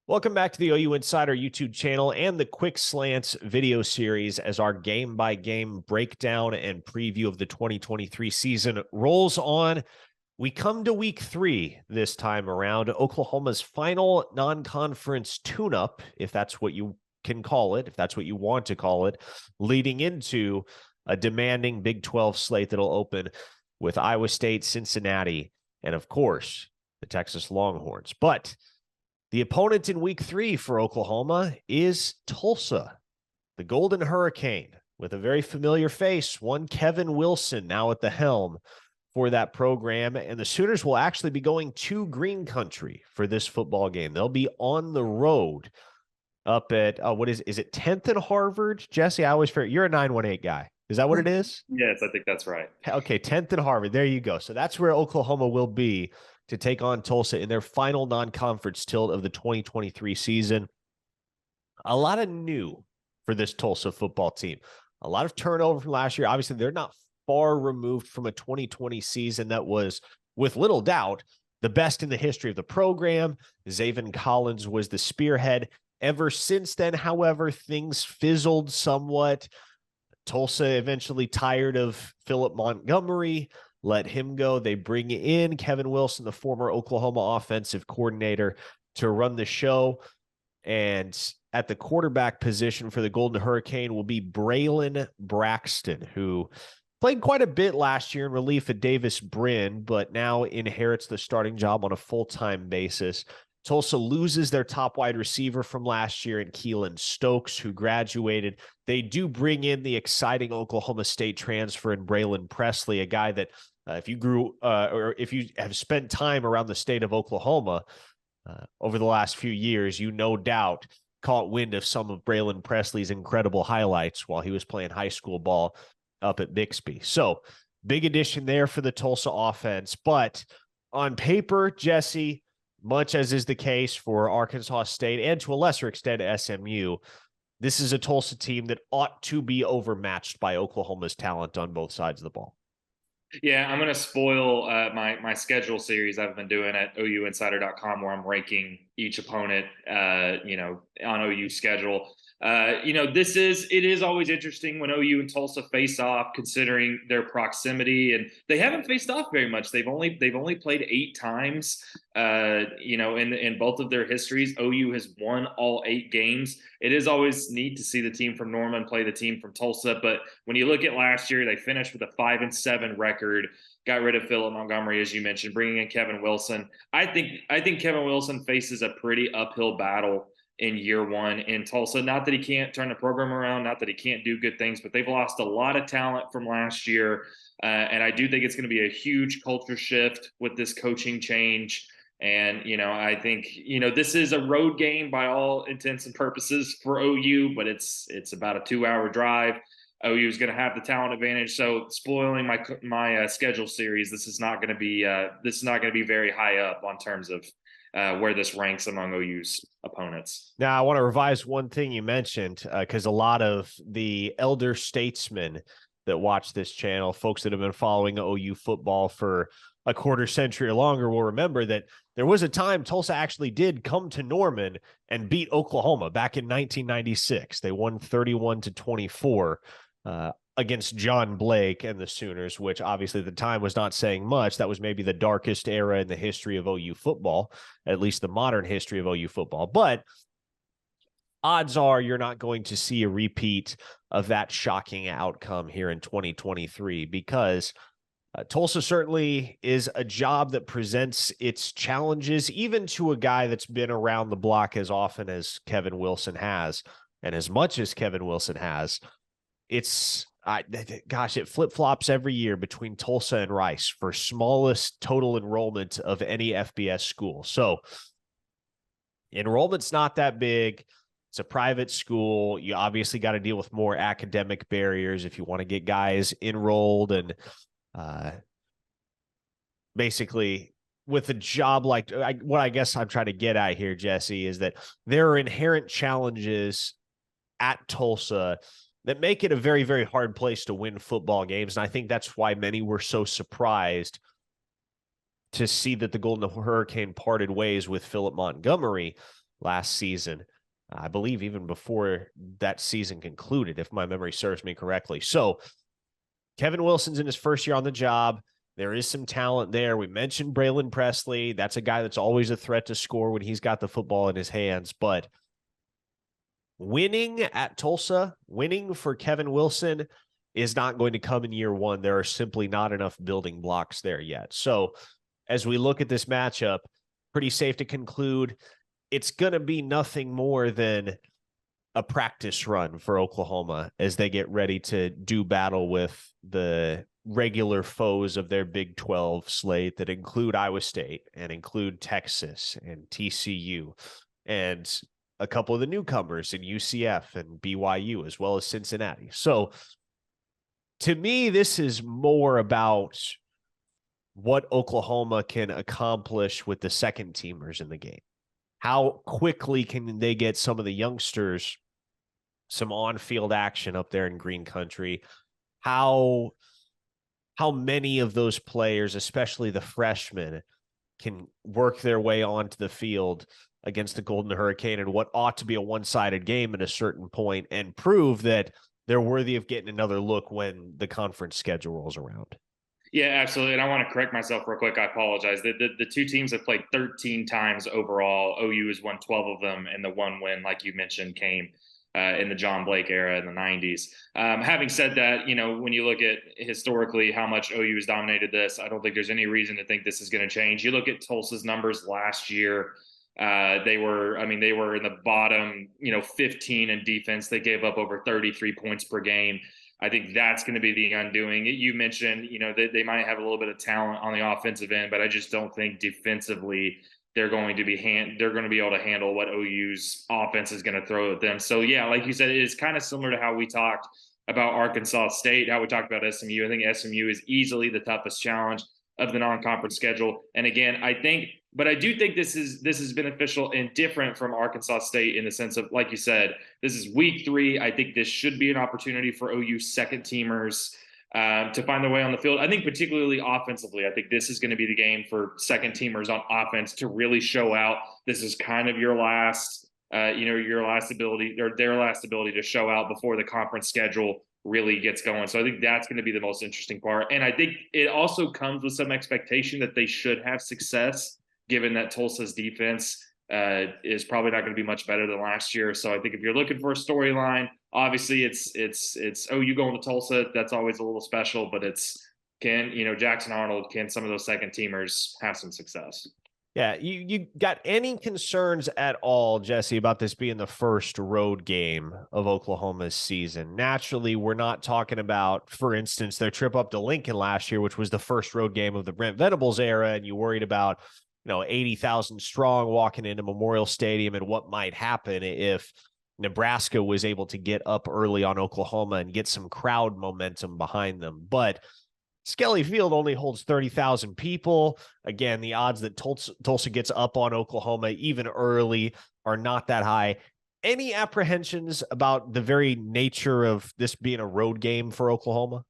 Welcome back to the OU Insider YouTube channel and the Quick Slants video series as our game-by-game breakdown and preview of the 2023 season rolls on. We come to week 3 this time around, Oklahoma's final non-conference tune-up, if that's what you can call it, if that's what you want to call it, leading into a demanding Big 12 slate that'll open with Iowa State, Cincinnati, and of course, the Texas Longhorns. But the opponent in week 3 for Oklahoma is Tulsa, the Golden Hurricane, with a very familiar face, one Kevin Wilson now at the helm for that program. And the Sooners will actually be going to Green Country for this football game. They'll be on the road up at, is it 10th and Harvard? Jesse, I always forget. You're a 918 guy. Is that what it is? Yes, I think that's right. Okay, 10th and Harvard. There you go. So that's where Oklahoma will be to take on Tulsa in their final non-conference tilt of the 2023 season. A lot of new for this Tulsa football team. A lot of turnover from last year. Obviously, they're not far removed from a 2020 season that was, with little doubt, the best in the history of the program. Zaven Collins was the spearhead. Ever since then, however, things fizzled somewhat. Tulsa eventually tired of Philip Montgomery, let him go. They bring in Kevin Wilson, the former Oklahoma offensive coordinator, to run the show. And at the quarterback position for the Golden Hurricane will be Braylon Braxton, who played quite a bit last year in relief at Davis Brin, but now inherits the starting job on a full-time basis. Tulsa loses their top wide receiver from last year in Keelan Stokes, who graduated. They do bring in the exciting Oklahoma State transfer in Braylon Presley, a guy that if you grew or if you have spent time around the state of Oklahoma over the last few years, you no doubt caught wind of some of Braylon Presley's incredible highlights while he was playing high school ball up at Bixby. So big addition there for the Tulsa offense. But on paper, Jesse, much as is the case for Arkansas State and to a lesser extent SMU, this is a Tulsa team that ought to be overmatched by Oklahoma's talent on both sides of the ball. Yeah, I'm going to spoil my schedule series I've been doing at OUinsider.com, where I'm ranking each opponent, on OU schedule. It is always interesting when OU and Tulsa face off, considering their proximity, and they haven't faced off very much. They've only played 8 times. In both of their histories, OU has won all 8 games. It is always neat to see the team from Norman play the team from Tulsa, but when you look at last year, they finished with a 5-7 record. Got rid of Philip Montgomery, as you mentioned, bringing in Kevin Wilson. I think Kevin Wilson faces a pretty uphill battle in year 1 in Tulsa. Not that he can't turn the program around, not that he can't do good things, but they've lost a lot of talent from last year. And I do think it's going to be a huge culture shift with this coaching change. And, I think, this is a road game by all intents and purposes for OU, but it's about a 2-hour drive. OU is going to have the talent advantage. So spoiling my schedule series, this is not going to be very high up on terms of where this ranks among OU's opponents. Now, I want to revise one thing you mentioned, because a lot of the elder statesmen that watch this channel, folks that have been following OU football for a quarter century or longer, will remember that there was a time Tulsa actually did come to Norman and beat Oklahoma back in 1996. They won 31-24 against John Blake and the Sooners, which obviously at the time was not saying much. That was maybe the darkest era in the history of OU football, at least the modern history of OU football. But odds are you're not going to see a repeat of that shocking outcome here in 2023, because Tulsa certainly is a job that presents its challenges, even to a guy that's been around the block as often as Kevin Wilson has, and as much as Kevin Wilson has. It flip-flops every year between Tulsa and Rice for smallest total enrollment of any FBS school. So enrollment's not that big. It's a private school. You obviously got to deal with more academic barriers if you want to get guys enrolled. And basically, with a job like what I guess I'm trying to get at here, Jesse, is that there are inherent challenges at Tulsa that make it a very, very hard place to win football games. And I think that's why many were so surprised to see that the Golden Hurricane parted ways with Philip Montgomery. last season. I believe even before that season concluded, if my memory serves me correctly. So Kevin Wilson's in his first year on the job. There is some talent there. We mentioned Braylon Presley. That's a guy that's always a threat to score when he's got the football in his hands. But winning at Tulsa, winning for Kevin Wilson is not going to come in year one. There are simply not enough building blocks there yet. So as we look at this matchup, pretty safe to conclude it's going to be nothing more than a practice run for Oklahoma as they get ready to do battle with the regular foes of their Big 12 slate that include Iowa State and include Texas and TCU and a couple of the newcomers in UCF and BYU, as well as Cincinnati. So to me, this is more about what Oklahoma can accomplish with the second teamers in the game. How quickly can they get some of the youngsters some on-field action up there in Green Country? How many of those players, especially the freshmen, can work their way onto the field against the Golden Hurricane and what ought to be a one-sided game at a certain point and prove that they're worthy of getting another look when the conference schedule rolls around? Yeah, absolutely. And I want to correct myself real quick. I apologize. The two teams have played 13 times overall. OU has won 12 of them, and the one win, like you mentioned, came in the John Blake era in the 90s. Having said that, you know, when you look at historically how much OU has dominated this, I don't think there's any reason to think this is going to change. You look at Tulsa's numbers last year. They were in the bottom, 15 in defense. They gave up over 33 points per game. I think that's going to be the undoing. You mentioned, they might have a little bit of talent on the offensive end, but I just don't think defensively they're going to be able to handle what OU's offense is going to throw at them. So yeah, like you said, it is kind of similar to how we talked about Arkansas State, how we talked about SMU. I think SMU is easily the toughest challenge of the non-conference schedule. And again, I do think this is beneficial and different from Arkansas State in the sense of, like you said, this is week 3. I think this should be an opportunity for OU second teamers to find their way on the field. I think particularly offensively, I think this is going to be the game for second teamers on offense to really show out. This is kind of your last, your last ability or their last ability to show out before the conference schedule really gets going. So I think that's going to be the most interesting part. And I think it also comes with some expectation that they should have success, given that Tulsa's defense is probably not going to be much better than last year. So I think if you're looking for a storyline, obviously it's OU going to Tulsa. That's always a little special, but can Jackson Arnold, can some of those second teamers have some success? Yeah, you got any concerns at all, Jesse, about this being the first road game of Oklahoma's season? Naturally, we're not talking about, for instance, their trip up to Lincoln last year, which was the first road game of the Brent Venables era, and you worried about 80,000 strong walking into Memorial Stadium and what might happen if Nebraska was able to get up early on Oklahoma and get some crowd momentum behind them. But Skelly Field only holds 30,000 people. Again, the odds that Tulsa gets up on Oklahoma even early are not that high. Any apprehensions about the very nature of this being a road game for Oklahoma?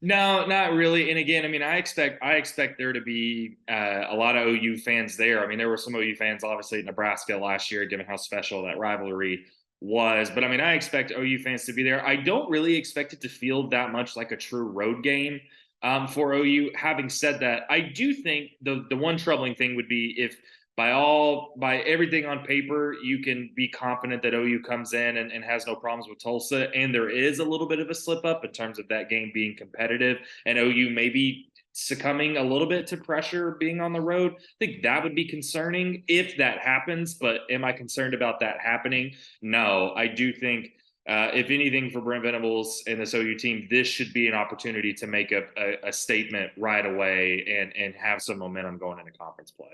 No, not really. And again, I expect there to be a lot of OU fans there. There were some OU fans, obviously, at Nebraska last year, given how special that rivalry was. But I expect OU fans to be there. I don't really expect it to feel that much like a true road game for OU. Having said that, I do think the one troubling thing would be if by everything on paper, you can be confident that OU comes in and has no problems with Tulsa, and there is a little bit of a slip up in terms of that game being competitive, and OU maybe succumbing a little bit to pressure being on the road. I think that would be concerning if that happens, but am I concerned about that happening? No, I do think if anything for Brent Venables and this OU team, this should be an opportunity to make a statement right away and have some momentum going into conference play.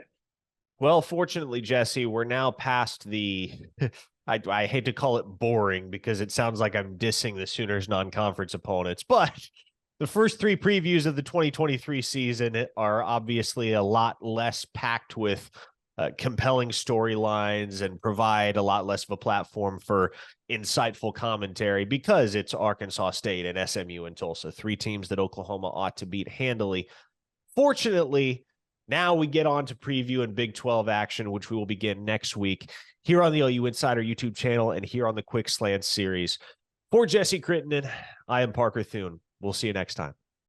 Well, fortunately, Jesse, we're now past the, I hate to call it boring because it sounds like I'm dissing the Sooners non-conference opponents, but the first 3 previews of the 2023 season are obviously a lot less packed with compelling storylines and provide a lot less of a platform for insightful commentary because it's Arkansas State and SMU and Tulsa, 3 teams that Oklahoma ought to beat handily. Fortunately, now we get on to preview and Big 12 action, which we will begin next week. here on the OU Insider YouTube channel and here on the Quick Slants series. For Jesse Crittenden, I am Parker Thune. We'll see you next time.